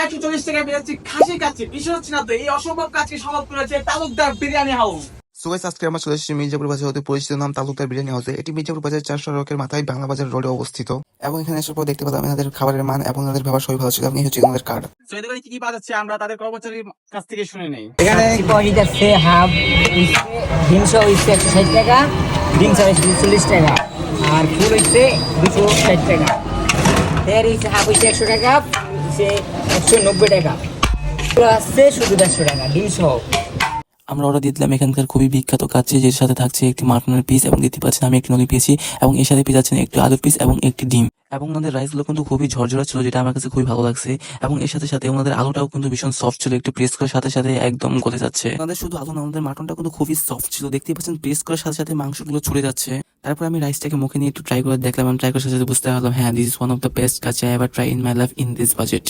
140 টাকায় পেয়েছি খাসি কাচ্চি। বিষয় হচ্ছে না তো, এই অসম্ভব কাজকে সম্ভব করেছে Talukdar biryani house. So guys, আজকে আমরা চলে এসেছি মির্জাপুর বাজার হতে পরিচিত নাম তালুকদার বিরিয়ানি হাউসে। এটি মির্জাপুর বাজার 4 সড়কের মাথায় বাংলা বাজার রোডে অবস্থিত। এবং এখানে আসার পর দেখতে পেলাম এনাদের খাবারের মান এবং এনাদের ব্যবহার সবই ভালো ছিল। এবং এই হচ্ছে এনাদের কার্ড। তো এদের কি কি বাজাচ্ছে আমরা তাদের কর্মচারীর কাছ থেকে শুনে নেই। এখানে পয়েন্ট আছে হাফ তিনশো হচ্ছে 160 টাকা, ডিমস হচ্ছে 40 টাকা, আর ফুল হচ্ছে 260 টাকা, এর হচ্ছে হাফ হচ্ছে 100 টাকা, হচ্ছে 190 টাকা, পুরো আসছে শুধু 150 টাকা ডিম সহ। আমরা অর্ডার দিয়ে দিলাম এখানকার খুবই বিখ্যাত কাচ্চি, যের সাথে থাকছে একটি মাটনের পিস এবং দেখতে পাচ্ছেন আমি একটি নদী পেয়েছি এবং এর সাথে পেয়ে যাচ্ছেন একটি আলুর পিস এবং একটি ডিম। এবং ওনাদের রাইসগুলো কিন্তু খুবই ঝরঝরা ছিল, যেটা আমার কাছে খুবই ভালো লাগছে। এবং এর সাথে সাথে ওনাদের আলুটাও কিন্তু ভীষণ সফট ছিল, একটু প্রেস করার সাথে সাথে একদম গলে যাচ্ছে। ওনাদের শুধু আলু না, ওনাদের মাটনটা কিন্তু খুবই সফট ছিল, দেখতেই পাচ্ছেন প্রেস করার সাথে সাথে মাংসগুলো ছুড়ে যাচ্ছে। তারপর আমি রাইসটাকে মুখে নিয়ে একটু ট্রাই করে দেখলাম, ট্রাই করার সাথে সাথে বুঝতে পারলাম হ্যাঁ, this is one of the best kacchi I ever try in my life in this budget.